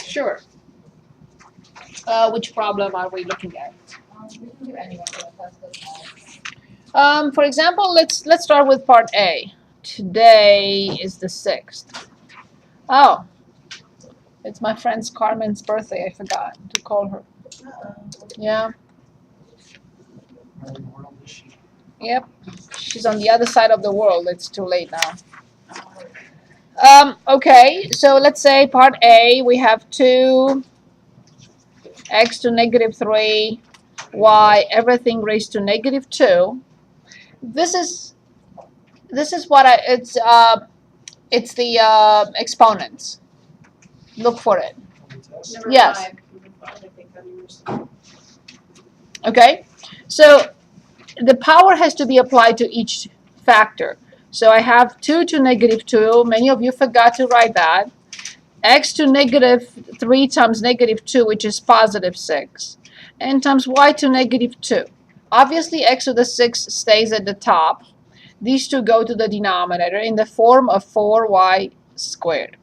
Sure. Which problem are we looking at? We can do anyone, but that's the For example, let's start with part A. Today is the 6th. Oh, it's my friend's Carmen's birthday. I forgot to call her. Yeah. Yep. She's on the other side of the world. It's too late now. Okay, so let's say part A, we have 2 x to negative 3, y, everything raised to negative 2. This is what it's the exponents. Look for it. Yes. Okay, so the power has to be applied to each factor. So I have 2 to negative 2. Many of you forgot to write that. X to negative 3 times negative 2, which is positive 6. And times y to negative 2. Obviously, x to the 6 stays at the top. These two go to the denominator in the form of 4y squared.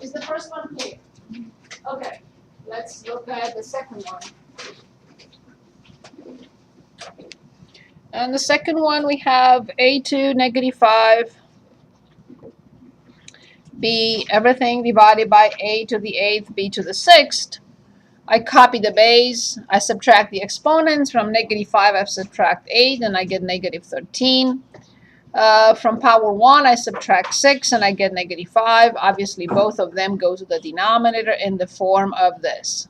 Is the first one clear? Okay, let's look at the second one. And the second one, we have a to negative 5, b, everything divided by a to the 8th, b to the 6th. I copy the base, I subtract the exponents. From negative 5, I subtract 8, and I get negative 13. From power 1, I subtract 6, and I get negative 5. Obviously, both of them go to the denominator in the form of this.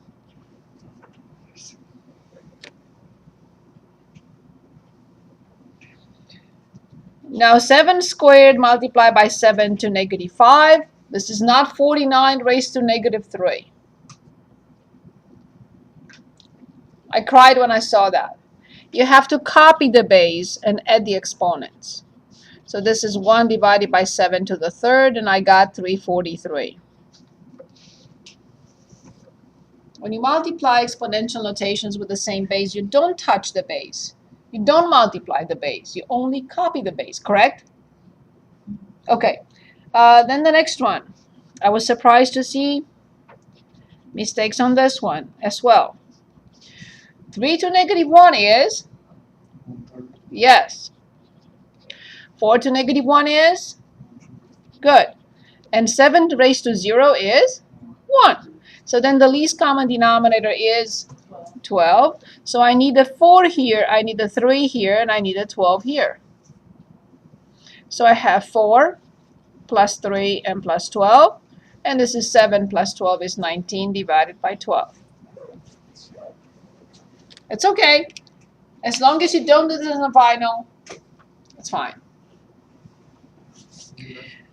Now, 7 squared multiplied by 7 to negative 5. This is not 49 raised to negative 3. I cried when I saw that. You have to copy the base and add the exponents. So this is 1 divided by 7 to the 3rd, and I got 343. When you multiply exponential notations with the same base, you don't touch the base. You don't multiply the base. You only copy the base, correct? Okay. Then the next one. I was surprised to see mistakes on this one as well. 3 to negative 1 is? Yes. 4 to negative 1 is? Good. And 7 raised to 0 is? 1. So then the least common denominator is 12. So I need a 4 here, I need a 3 here, and I need a 12 here. So I have 4 plus 3 and plus 12. And this is 7 plus 12 is 19 divided by 12. It's okay. As long as you don't do this in the final, it's fine.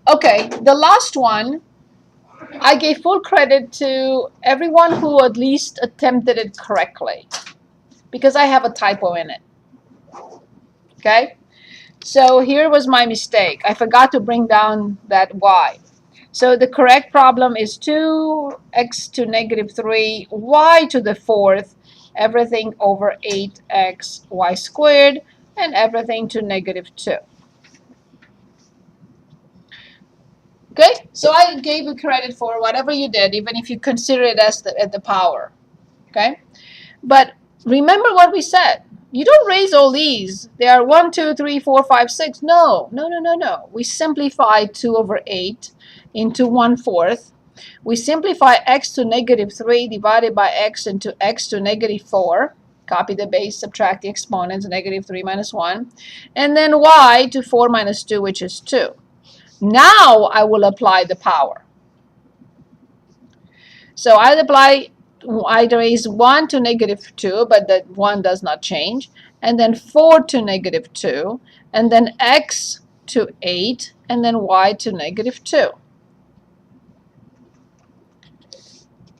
Okay, the last one, I gave full credit to everyone who at least attempted it correctly, because I have a typo in it. Okay? So here was my mistake. I forgot to bring down that y. So the correct problem is 2x to negative 3, y to the 4th, everything over 8x y squared, and everything to negative 2. Okay, so I gave you credit for whatever you did, even if you consider it as the power. Okay, but remember what we said. You don't raise all these. They are 1, 2, 3, 4, 5, 6. No. We simplify 2 over 8 into 1/4. We simplify x to negative 3 divided by x into x to negative 4. Copy the base, subtract the exponents, negative 3 minus 1. And then y to 4 minus 2, which is 2. Now I will apply the power. So I raise 1 to negative 2, but that 1 does not change. And then 4 to negative 2. And then x to 8. And then y to negative 2.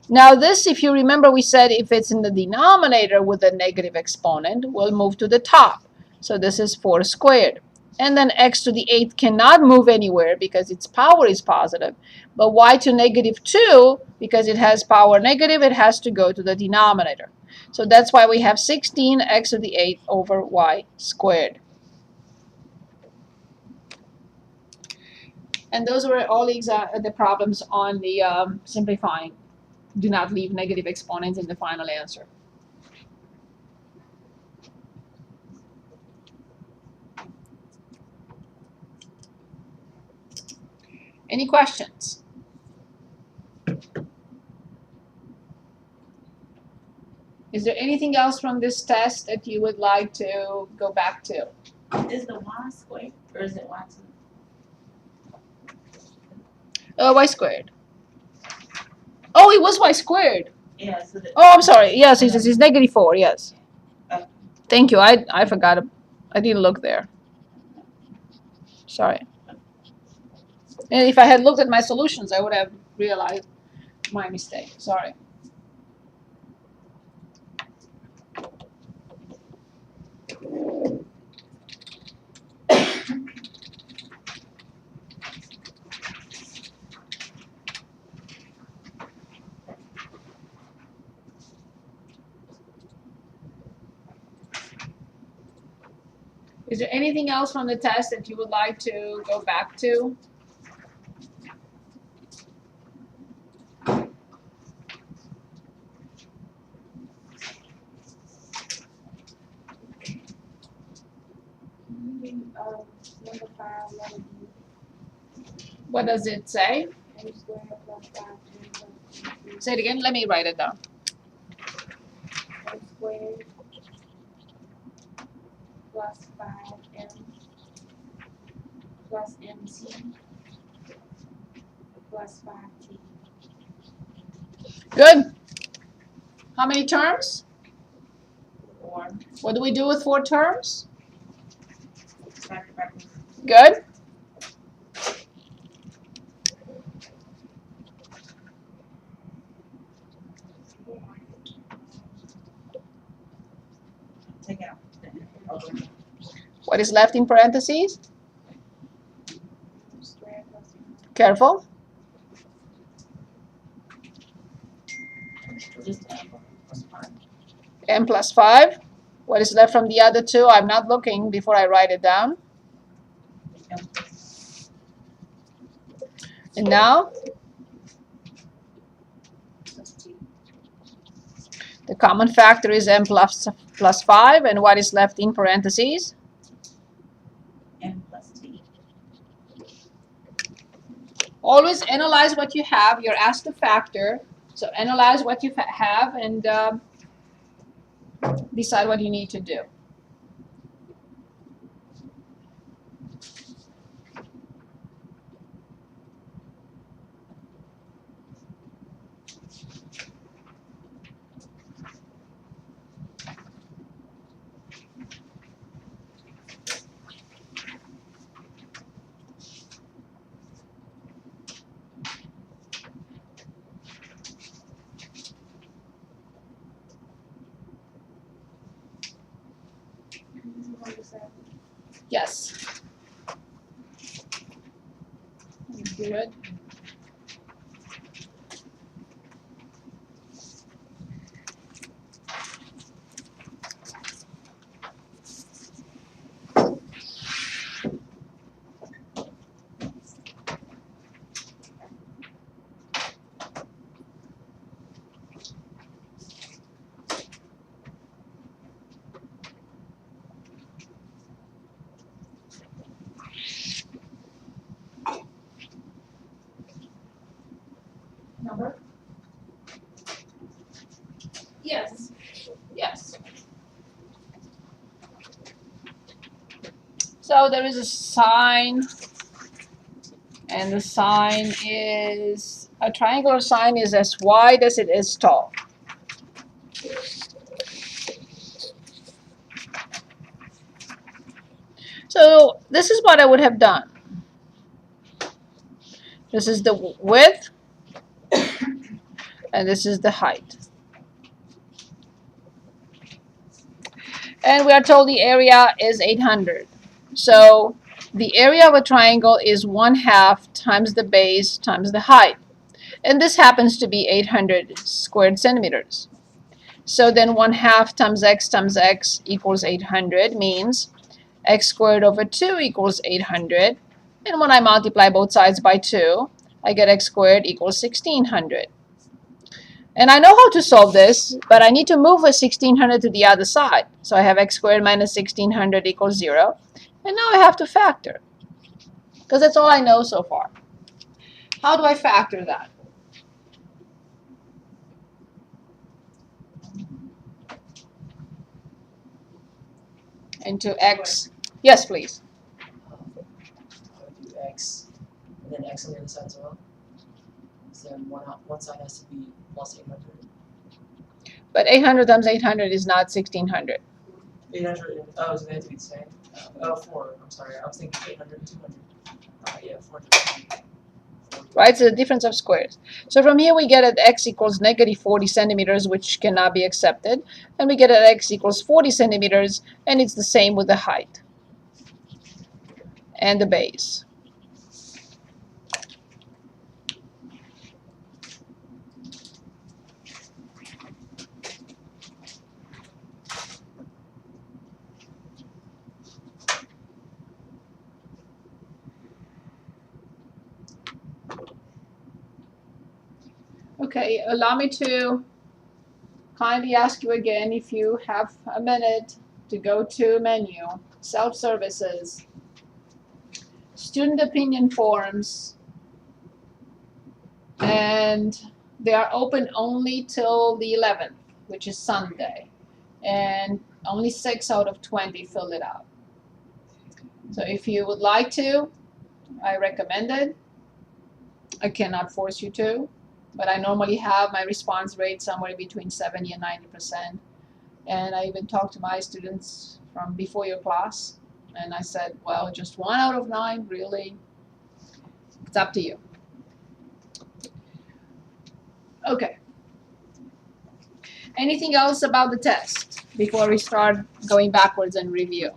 Now this, if you remember, we said if it's in the denominator with a negative exponent, we'll move to the top. So this is 4 squared. And then x to the 8th cannot move anywhere because its power is positive. But y to negative 2, because it has power negative, it has to go to the denominator. So that's why we have 16 x to the 8th over y squared. And those were all the problems on the simplifying. Do not leave negative exponents in the final answer. Any questions? Is there anything else from this test that you would like to go back to? Is the y squared or is it y Y squared. Oh, it was y squared. Yeah. So Oh, I'm sorry. Yes, it's negative 4. Yes. Thank you. I forgot. I didn't look there. Sorry. And if I had looked at my solutions, I would have realized my mistake. Sorry. Is there anything else from the test that you would like to go back to? Number 5, letter B. What does it say? M squared plus 5m. Say it again. Let me write it down. M squared plus 5m plus mt plus 5t. Good. How many terms? 4. What do we do with 4 terms? Factor backwards. Good. Take out. What is left in parentheses? M squared plus m. Careful. Just plus 5. M plus 5. What is left from the other 2? I'm not looking before I write it down. And now? The common factor is m plus 5. And what is left in parentheses? M plus t. Always analyze what you have. You're asked to factor. So analyze what you have and decide what you need to do. Number 7. Yes. Do it. Number? Yes. Yes. So there is a sign, and the sign is, a triangular sign is as wide as it is tall. So this is what I would have done. This is the width, and this is the height. And we are told the area is 800. So The area of a triangle is 1/2 times the base times the height. And this happens to be 800 squared centimeters. So then 1/2 times x equals 800 means x squared over 2 equals 800. And when I multiply both sides by 2, I get x squared equals 1600. And I know how to solve this, but I need to move a 1600 to the other side. So I have x squared minus 1600 equals 0. And now I have to factor, because that's all I know so far. How do I factor that? Into x. Yes, please. I would do x, and then x on the other side as well. So then one side has to be plus 800. But 800 times 800 is not 1600. 800, oh, so they have to be the same? 4, I'm sorry, I was thinking 800 and 200. Yeah, 400. Right, so the difference of squares. So from here we get that x equals negative 40 centimeters, which cannot be accepted. And we get that x equals 40 centimeters, and it's the same with the height and the base. Okay, allow me to kindly ask you again if you have a minute to go to menu, self-services, student opinion forums, and they are open only till the 11th, which is Sunday, and only 6 out of 20 filled it out. So if you would like to, I recommend it. I cannot force you to, but I normally have my response rate somewhere between 70 and 90%. And I even talked to my students from before your class, and I said, well, just 1 out of 9, really? It's up to you. Okay. Anything else about the test before we start going backwards and review?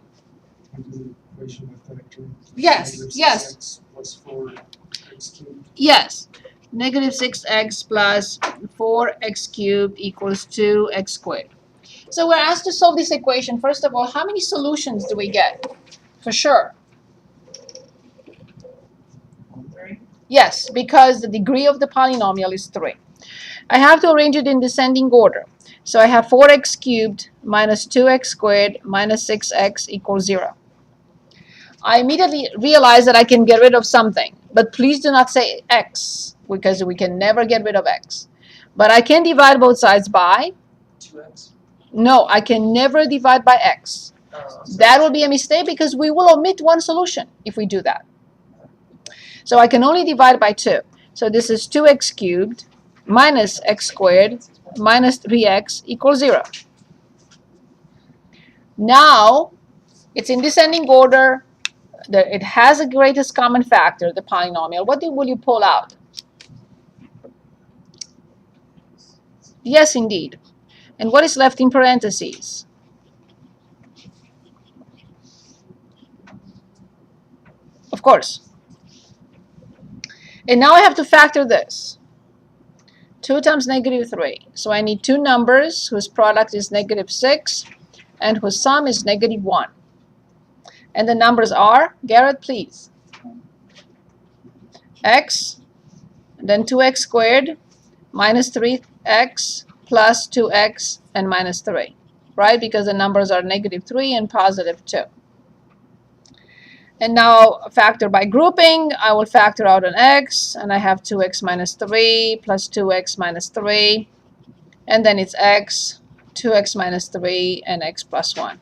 The equation with factor. Yes, yes. X plus 4x cubed. Yes. Negative 6x plus 4x cubed equals 2x squared. So we're asked to solve this equation. First of all, how many solutions do we get? For sure. 3. Yes, because the degree of the polynomial is 3. I have to arrange it in descending order. So I have 4x cubed minus 2x squared minus 6x equals 0. I immediately realize that I can get rid of something, but please do not say x, because we can never get rid of x. But I can divide both sides by? 2x. No, I can never divide by x. That will be a mistake because we will omit one solution if we do that. So I can only divide by 2. So this is 2x cubed minus x squared minus 3x equals 0. Now, it's in descending order. It has a greatest common factor, the polynomial. What will you pull out? Yes, indeed. And what is left in parentheses? Of course. And now I have to factor this. 2 times negative 3. So I need two numbers whose product is negative 6 and whose sum is negative 1. And the numbers are, Garrett, please. X, and then 2x squared minus 3x plus 2x and minus 3. Right? Because the numbers are negative 3 and positive 2. And now factor by grouping, I will factor out an x, and I have 2x minus 3 plus 2x minus 3. And then it's x, 2x minus 3, and x plus 1.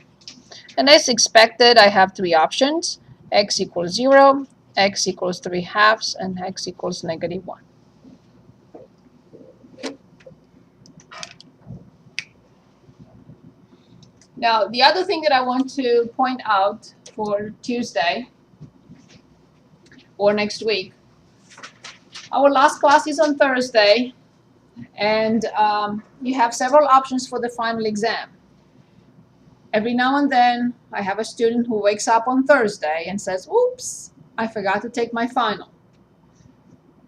And as expected, I have three options. X equals 0, x equals 3/2, and x equals negative 1. Now, the other thing that I want to point out for Tuesday or next week, our last class is on Thursday, and you have several options for the final exam. Every now and then, I have a student who wakes up on Thursday and says, oops, I forgot to take my final.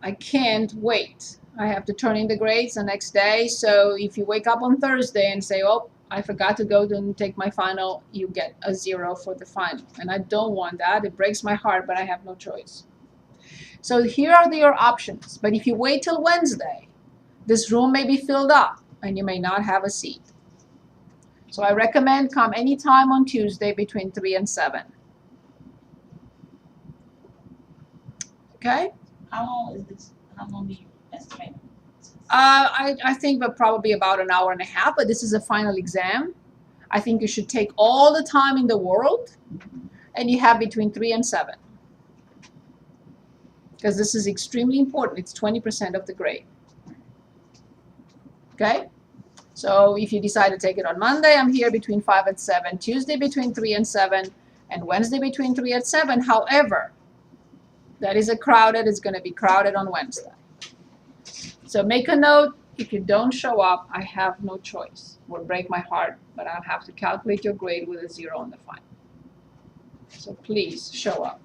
I can't wait. I have to turn in the grades the next day. So if you wake up on Thursday and say, oh, I forgot to go and take my final, you get a 0 for the final. And I don't want that. It breaks my heart, but I have no choice. So here are your options. But if you wait till Wednesday, this room may be filled up and you may not have a seat. So I recommend come anytime on Tuesday between 3 and 7. Okay? How long do you estimate? I think but probably about an hour and a half, but this is a final exam. I think you should take all the time in the world, and you have between 3 and 7. Because this is extremely important. It's 20% of the grade. Okay? So if you decide to take it on Monday, I'm here between 5 and 7, Tuesday between 3 and 7, and Wednesday between 3 and 7. However, that is it's going to be crowded on Wednesday. So make a note, if you don't show up, I have no choice. It will break my heart, but I'll have to calculate your grade with a 0 on the final. So please show up.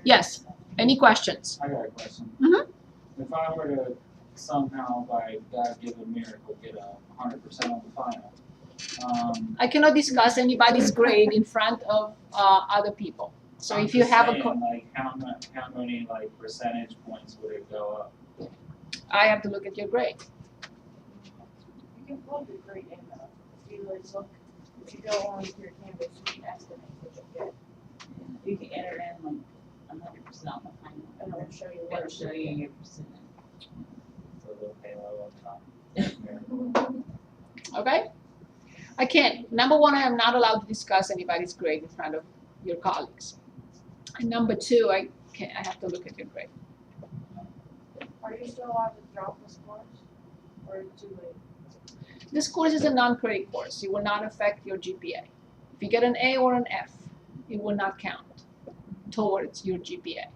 Yes, any questions? I got a question. Mhm. If I were to somehow, by God-given miracle, get 100% on the final, I cannot discuss anybody's grade in front of other people. So I'm if you just have saying, a, like, how many like percentage points would it go up? I have to look at your grade. You can plug your grade in though. If you like look, if you go on your Canvas, you can estimate what you'll get. You can enter in like 100% on the final, and it'll show you what It'll show you your percentage. For the Halo on top. Okay? I can't. Number one, I am not allowed to discuss anybody's grade in front of your colleagues. And number two, I have to look at your grade. Are you still allowed to drop the scores? Or too late? This course is a non-credit course. It will not affect your GPA. If you get an A or an F, it will not count towards your GPA.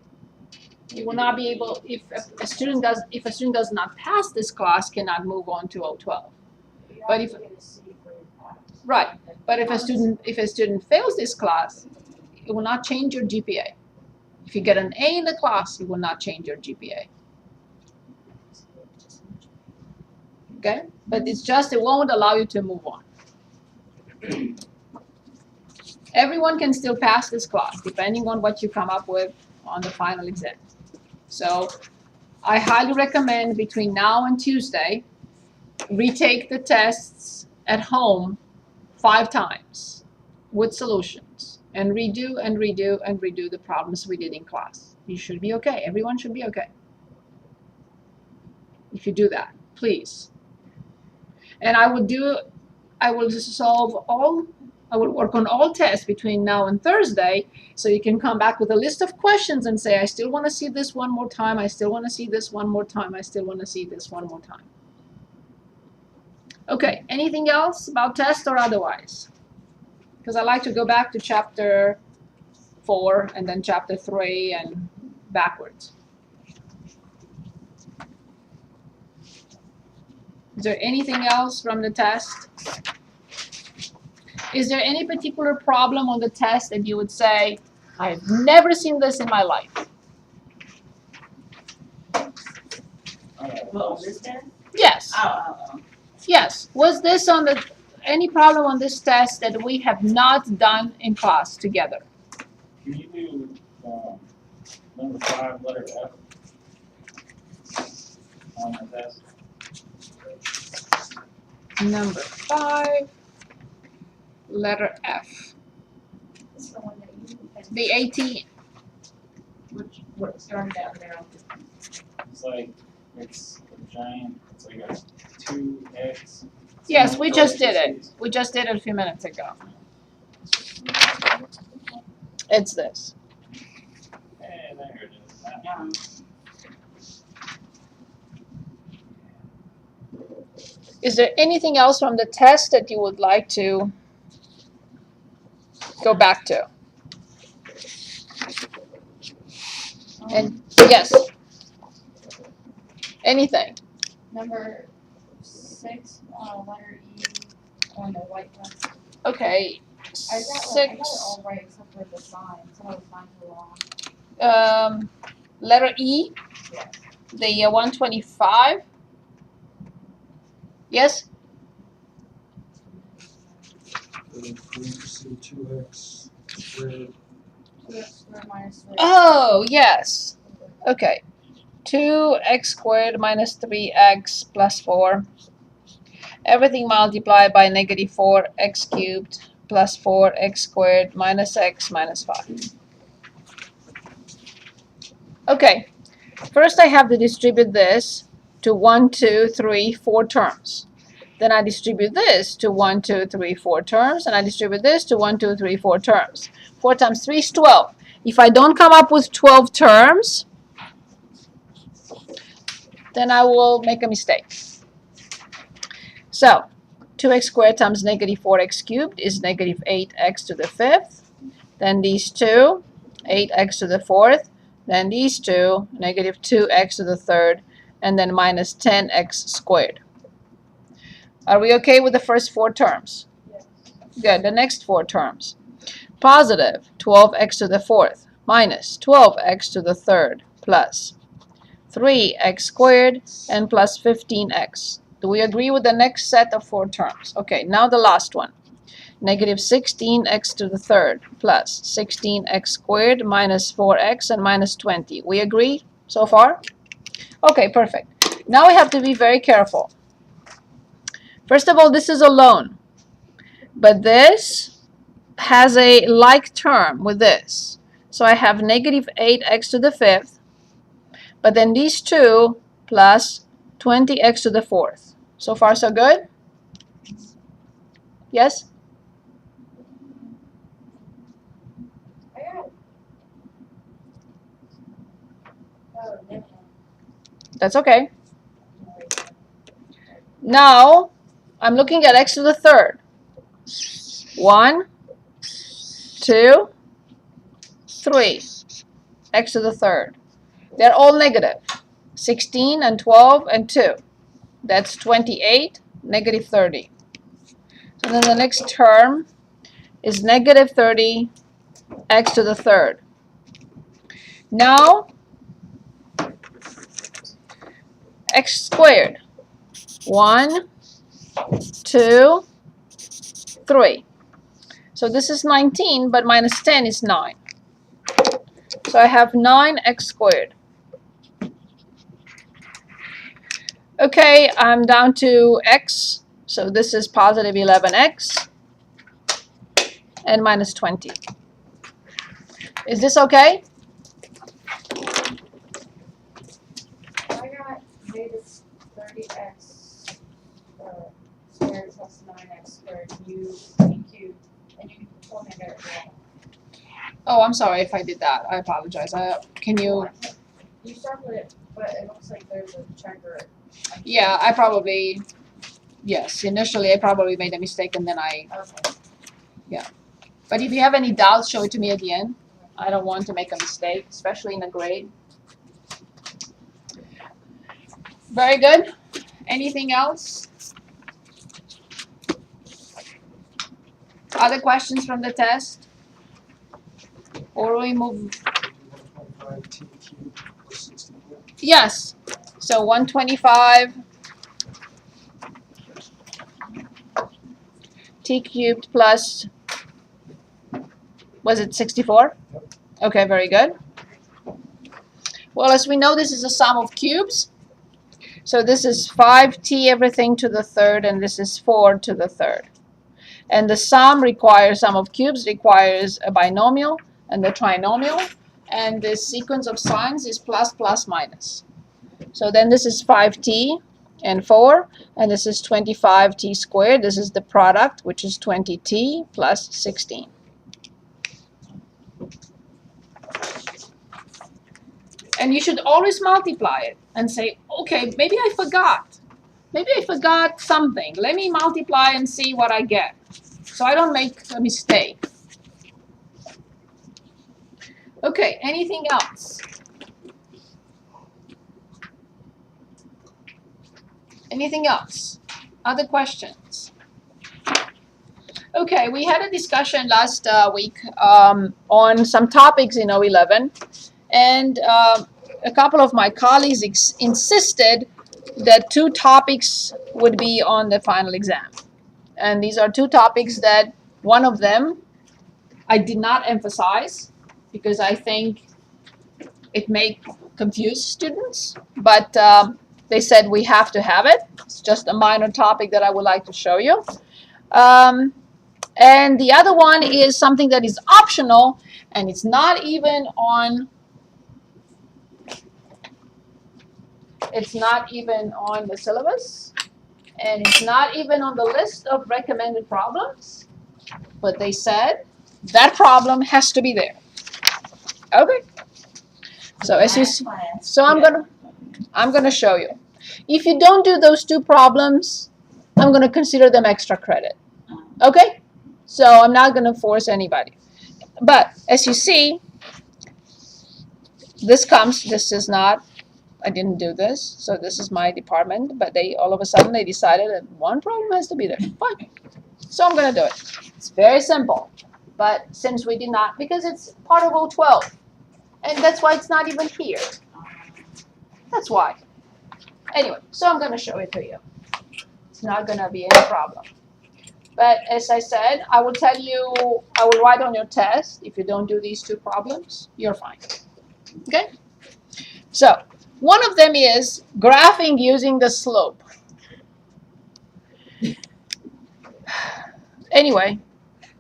You will not be able, if a student does not pass this class, cannot move on to 012. You But have if- to get a C for your pass. Right. But if a student fails this class, it will not change your GPA. If you get an A in the class, it will not change your GPA. Okay? But it's just, it won't allow you to move on. Everyone can still pass this class, depending on what you come up with on the final exam. So I highly recommend between now and Tuesday, retake the tests at home 5 times with solutions and redo and redo and redo the problems we did in class. You should be okay. Everyone should be okay. If you do that, please. And I will work on all tests between now and Thursday, so you can come back with a list of questions and say, I still want to see this one more time, I still want to see this one more time, I still want to see this one more time. Okay, anything else about tests or otherwise? Because I like to go back to chapter 4 and then chapter 3 and backwards. Is there anything else from the test? Is there any particular problem on the test that you would say, I've never seen this in my life? Well, this test? Yes. Oh. Yes. Was this any problem on this test that we have not done in class together? Can you do number 5, letter F on the test? Number 5, letter F. This is the one that you had. The 18. What started out there on this. It's like, it's a giant, it's like a 2x. Yes, we just did it. We just did it a few minutes ago. It's this. Hey, there it is. Is there anything else from the test that you would like to go back to? And yes. Anything? Number 6, letter E on the white one. Okay, I got it 6. all right except for the sign. Some of the signs were wrong. Letter E, Yes. the 125. Yes? Parenthesis 2x squared. 2x squared minus 3. Oh, yes. Okay. 2x squared minus 3x plus 4. Everything multiplied by negative 4x cubed plus 4x squared minus x minus 5. Okay. First, I have to distribute this to 1, 2, 3, 4 terms. Then I distribute this to 1, 2, 3, 4 terms, and I distribute this to 1, 2, 3, 4 terms. 4 times 3 is 12. If I don't come up with 12 terms, then I will make a mistake. So, 2x squared times negative 4x cubed is negative 8x to the 5th. Then these two, 8x to the 4th. Then these two, negative 2x to the 3rd. And then minus 10x squared. Are we okay with the first 4 terms? Yes. Good. The next 4 terms. Positive 12x to the 4th minus 12x to the 3rd plus 3x squared and plus 15x. Do we agree with the next set of 4 terms? Okay, now the last one. Negative 16x to the 3rd plus 16x squared minus 4x and minus 20. We agree so far? Okay, perfect. Now we have to be very careful. First of all, this is alone. But this has a like term with this. So I have negative 8x to the 5th, but then these two plus 20x to the 4th. So far, so good? Yes? I got it. Oh, no. That's okay. Now, I'm looking at x to the 3rd. 1, 2, 3. X to the 3rd. They're all negative. 16 and 12 and 2. That's 28, negative 30. So then the next term is negative 30 x to the 3rd. Now, x squared. 1, 2, 3. So this is 19, but minus 10 is 9. So I have 9x squared. Okay, I'm down to x. So this is positive 11x and minus 20. Is this okay? I got negative 30x squared plus 9x squared cubed, and you told me I got it wrong. Oh, I'm sorry if I did that. I apologize. Can you? You start with it, but it looks like there's a checker. Yeah, I probably, yes, initially I probably made a mistake and then Okay. but if you have any doubts, show it to me at the end. I don't want to make a mistake, especially in a grade. Very good. Anything else? Other questions from the test? Or we move? 125 t cubed plus 64. Yes. So 125 t cubed plus, was it 64? Yep. Okay, very good. Well, as we know, this is a sum of cubes. So this is 5t everything to the 3rd, and this is 4 to the 3rd. And the sum of cubes requires a binomial and the trinomial. And the sequence of signs is plus, plus, minus. So then this is 5t and 4, and this is 25t squared. This is the product, which is 20t plus 16. And you should always multiply it and say, okay, maybe I forgot. Maybe I forgot something. Let me multiply and see what I get, so I don't make a mistake. Okay, anything else? Anything else? Other questions? Okay, we had a discussion last week on some topics in O11, and a couple of my colleagues insisted that 2 topics would be on the final exam. And these are 2 topics that one of them I did not emphasize because I think it may confuse students, but they said we have to have it. It's just a minor topic that I would like to show you. And the other one is something that is optional, and it's not even on the syllabus, and it's not even on the list of recommended problems, but they said that problem has to be there. Okay. So as you see, so I'm gonna show you. If you don't do those 2 problems, I'm gonna consider them extra credit. Okay? So I'm not gonna force anybody. But as you see, this is not, I didn't do this, so this is my department, but all of a sudden they decided that 1 problem has to be there. Fine. So I'm gonna do it. It's very simple. But since we did not, because it's part of O12, and that's why it's not even here. That's why. Anyway, so I'm going to show it to you. It's not going to be any problem. But as I said, I will tell you, I will write on your test, if you don't do these 2 problems, you're fine. Okay? So, one of them is graphing using the slope. Anyway,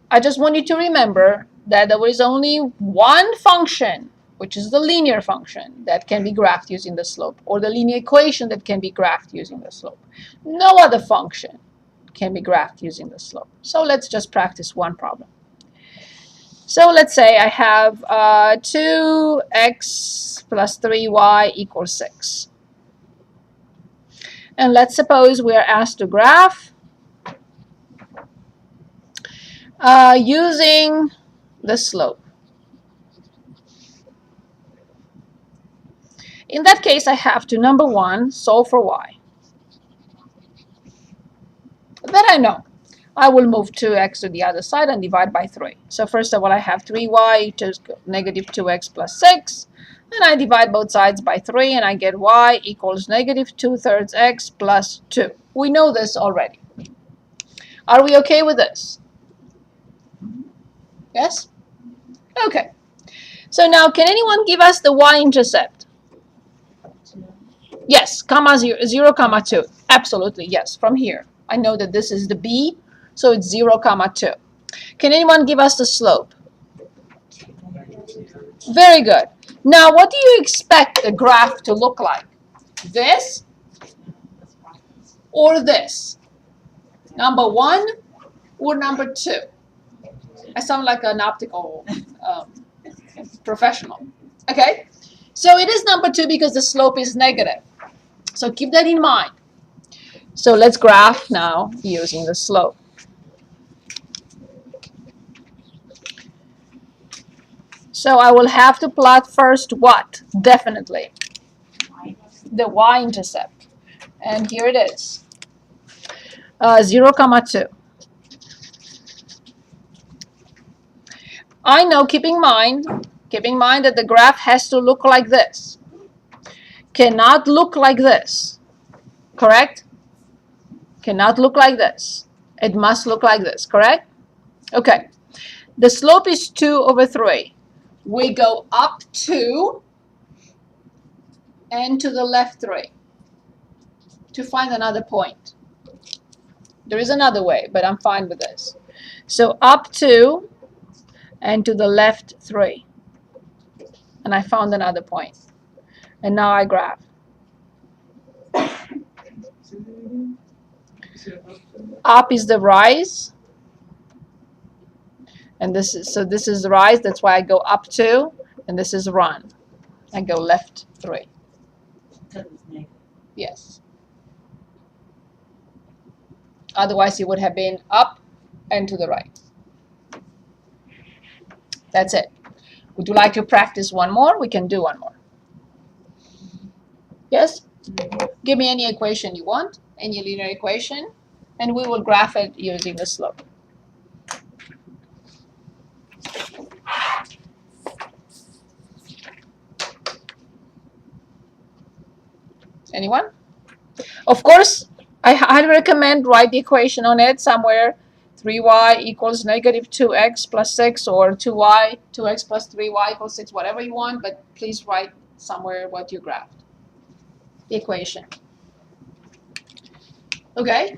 I just want you to remember that there is only one function, which is the linear function, that can be graphed using the slope, or the linear equation that can be graphed using the slope. No other function can be graphed using the slope. So let's just practice one problem. So let's say I have 2x plus 3y equals 6. And let's suppose we are asked to graph using the slope. In that case, I have to, number 1, solve for y. That I know. I will move 2x to the other side and divide by 3. So first of all, I have 3y to negative 2x plus 6. And I divide both sides by 3, and I get y equals negative 2/3 x plus 2. We know this already. Are we okay with this? Yes? Okay. So now, can anyone give us the y-intercept? Yes, comma 0, comma 2. Absolutely, yes, from here. I know that this is the b, so it's 0, comma 2. Can anyone give us the slope? Very good. Now, what do you expect the graph to look like? This or this? Number 1 or number 2? I sound like an optical professional. Okay, so it is number 2 because the slope is negative. So keep that in mind. So let's graph now using the slope. So I will have to plot first what? Definitely. The y-intercept. And here it is. 0, comma 2. I know, keep in mind that the graph has to look like this. Cannot look like this. Correct? Cannot look like this. It must look like this, correct? Okay. The slope is 2 over 3. We go up 2 and to the left 3 to find another point. There is another way, but I'm fine with this. So up 2 and to the left 3. And I found another point. And now I graph. Up is the rise. And this is the rise, that's why I go up 2, and this is run. I go left 3. Yes. Otherwise it would have been up and to the right. That's it. Would you like to practice one more? We can do one more. Yes? Give me any equation you want, any linear equation, and we will graph it using the slope. Anyone? Of course, I highly recommend write the equation on it somewhere. 3y equals negative 2x plus 6, or 2x plus 3y equals 6, whatever you want, but please write somewhere what you graphed. The equation. Okay?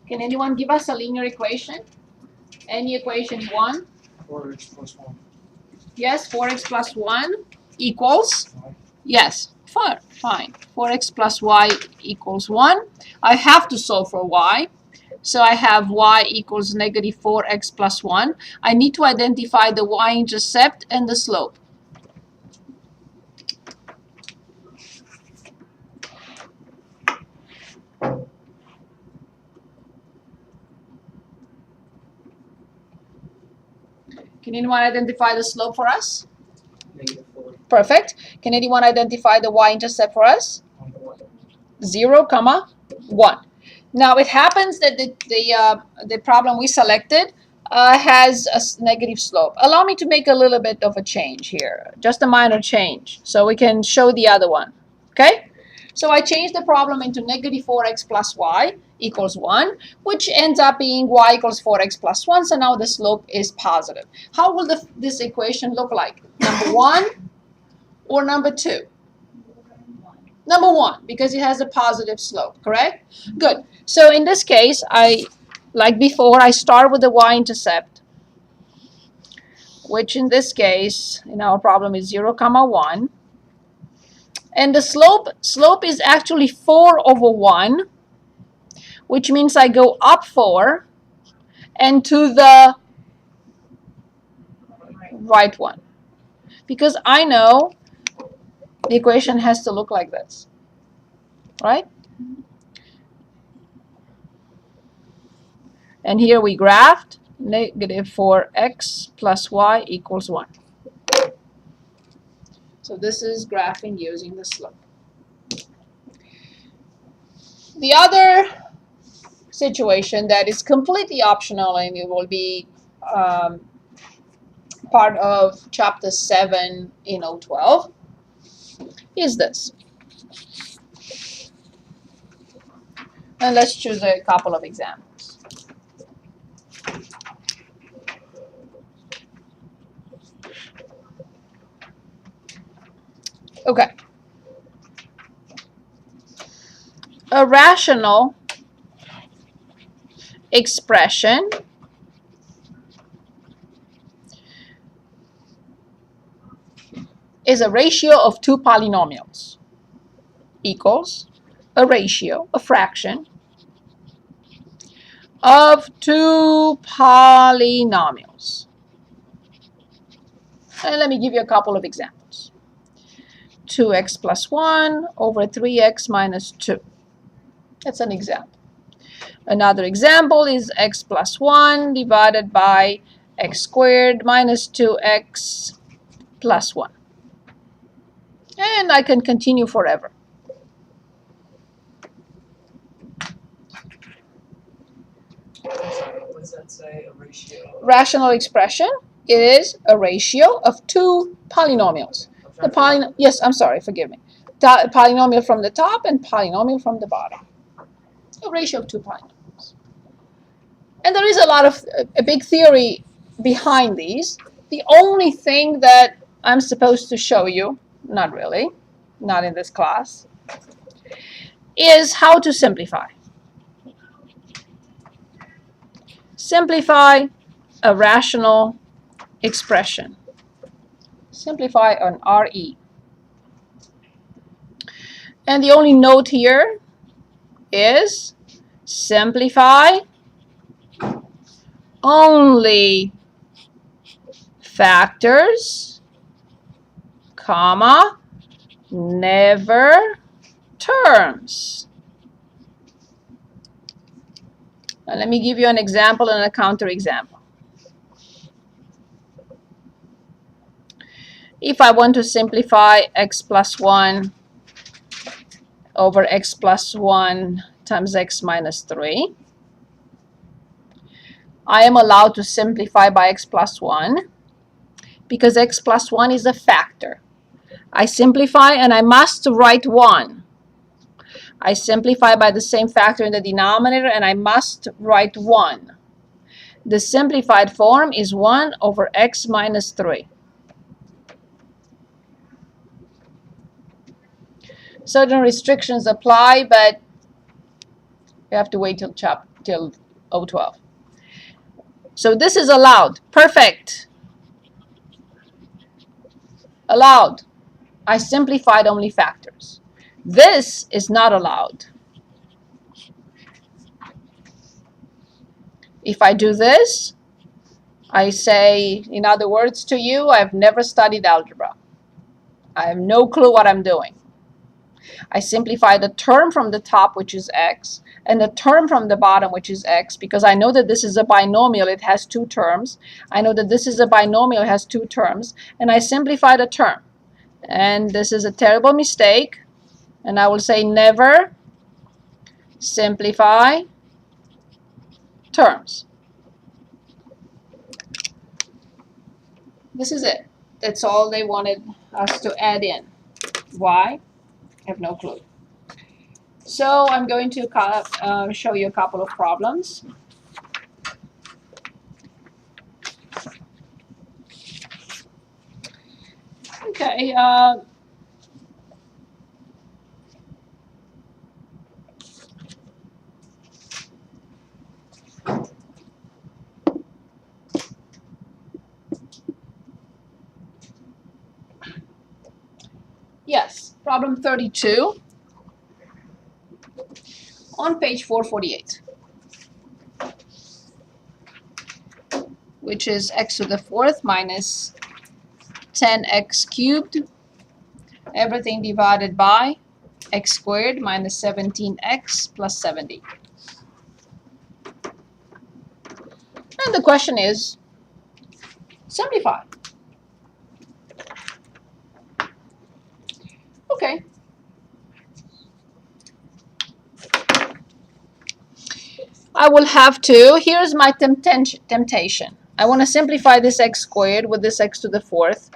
Can anyone give us a linear equation? Any equation you want? 4x plus 1. Yes, 4x plus 1 equals? Yes, fine. 4x plus y equals 1. I have to solve for y. So I have y equals negative 4x plus 1. I need to identify the y-intercept and the slope. Can anyone identify the slope for us? -4. Perfect. Can anyone identify the y-intercept for us? 0, 1. Now it happens that the problem we selected has a negative slope. Allow me to make a little bit of a change here, just a minor change, so we can show the other one. Okay? So I changed the problem into negative 4x plus y equals 1, which ends up being y equals 4x plus 1, so now the slope is positive. How will this equation look like? Number 1 or number 2? Number 1, because it has a positive slope, correct? Good. So in this case, like before, I start with the y-intercept, which in this case, in our problem, is 0, 1. And the slope is actually 4 over 1, which means I go up 4 and to the right one. Because I know the equation has to look like this, right? And here we graphed negative 4x plus y equals 1. So this is graphing using the slope. The other situation that is completely optional and it will be part of chapter 7 in 012 is this. And let's choose a couple of examples. Okay. A rational expression is a ratio of two polynomials equals a ratio, a fraction, of two polynomials. And let me give you a couple of examples. 2x plus 1 over 3x minus 2. That's an example. Another example is x plus 1 divided by x squared minus 2x plus 1. And I can continue forever. What does that say? A ratio? Rational expression is a ratio of two polynomials. Yes, I'm sorry, forgive me. Polynomial from the top and polynomial from the bottom. A ratio of two polynomials. And there is a big theory behind these. The only thing that I'm supposed to show you, not really, not in this class, is how to simplify. Simplify a rational expression. Simplify an RE. And the only note here is simplify only factors, comma, never terms. Now let me give you an example and a counterexample. If I want to simplify x plus 1 over x plus 1 times x minus 3. I am allowed to simplify by x plus 1 because x plus 1 is a factor. I simplify and I must write 1. I simplify by the same factor in the denominator and I must write 1. The simplified form is 1 over x minus 3. Certain restrictions apply, but you have to wait till O12. So this is allowed. Perfect. Allowed. I simplified only factors. This is not allowed. If I do this, I say, in other words to you, I've never studied algebra. I have no clue what I'm doing. I simplify the term from the top, which is x, and the term from the bottom, which is x, because I know that this is a binomial, it has 2 terms. I know that this is a binomial, it has 2 terms, and I simplify the term. And this is a terrible mistake, and I will say never simplify terms. This is it. That's all they wanted us to add in. Why? I have no clue. So I'm going to show you a couple of problems. Okay. Yes, problem 32 on page 448, which is x to the 4th minus 10x cubed, everything divided by x squared minus 17x plus 70. And the question is, simplify. Okay. I will have to, here's my temptation. I want to simplify this x squared with this x to the 4th,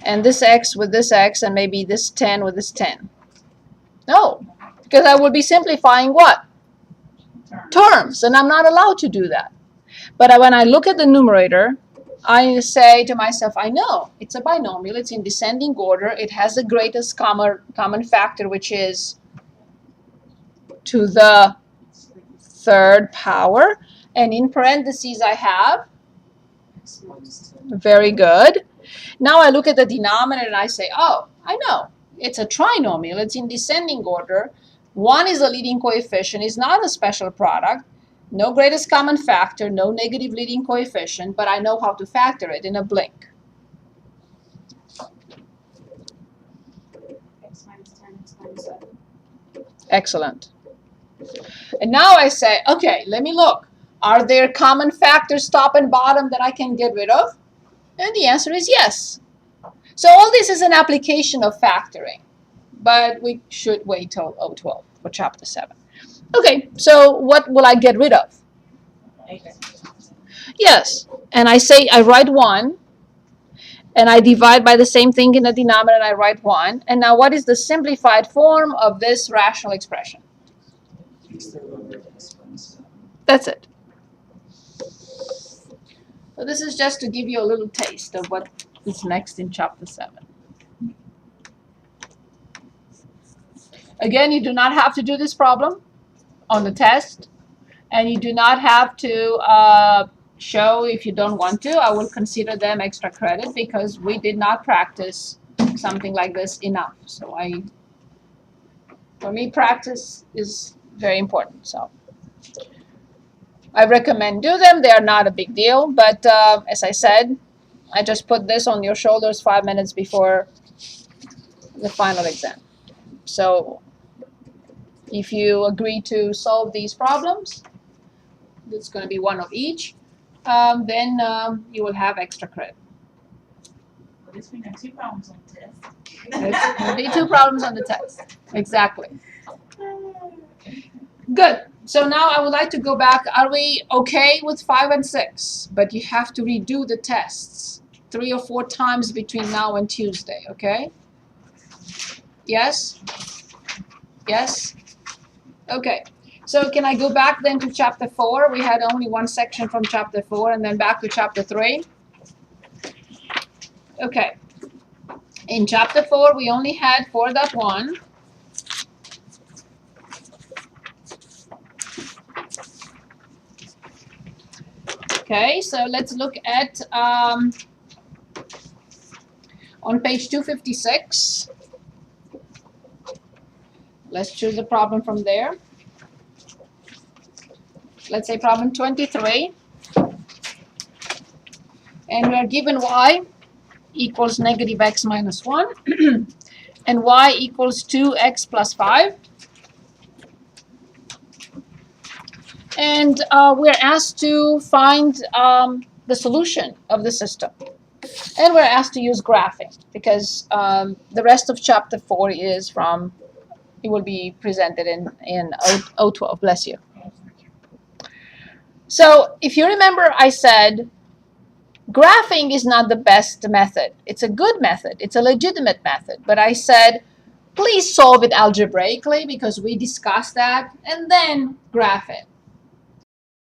and this x with this x, and maybe this 10 with this 10. No, because I will be simplifying what? Terms, and I'm not allowed to do that. But when I look at the numerator, I say to myself, I know it's a binomial, it's in descending order, it has the greatest common factor, which is to the 3rd power, and in parentheses I have, very good. Now I look at the denominator and I say, oh, I know, it's a trinomial, it's in descending order, 1 is a leading coefficient, it's not a special product, no greatest common factor, no negative leading coefficient, but I know how to factor it in a blink. X minus 10, x minus 7. Excellent. And now I say, okay, let me look. Are there common factors top and bottom that I can get rid of? And the answer is yes. So all this is an application of factoring, but we should wait till O12 for chapter 7. Okay, so what will I get rid of? Yes, and I say I write 1, and I divide by the same thing in the denominator, and I write 1. And now what is the simplified form of this rational expression? That's it. So this is just to give you a little taste of what is next in chapter 7. Again, you do not have to do this problem on the test, and you do not have to show if you don't want to. I will consider them extra credit because we did not practice something like this enough. So for me, practice is very important. So I recommend do them. They are not a big deal, but as I said, I just put this on your shoulders 5 minutes before the final exam. So if you agree to solve these problems, it's going to be one of each, then you will have extra credit. At least we got 2 problems on the test. There will be 2 problems on the test. Exactly. Good. So now I would like to go back. Are we okay with 5 and 6? But you have to redo the tests 3 or 4 times between now and Tuesday, okay? Yes? Yes? Okay. So can I go back then to chapter 4? We had only one section from chapter 4 and then back to chapter 3. Okay. In chapter 4, we only had 4.1. Okay, so let's look at on page 256. Let's choose a problem from there. Let's say problem 23. And we are given y equals negative x minus 1 and y equals 2x plus 5. And we're asked to find the solution of the system. And we're asked to use graphing because the rest of chapter 4 is from, it will be presented in O12, bless you. So if you remember, I said graphing is not the best method. It's a good method. It's a legitimate method. But I said, please solve it algebraically because we discussed that, and then graph it.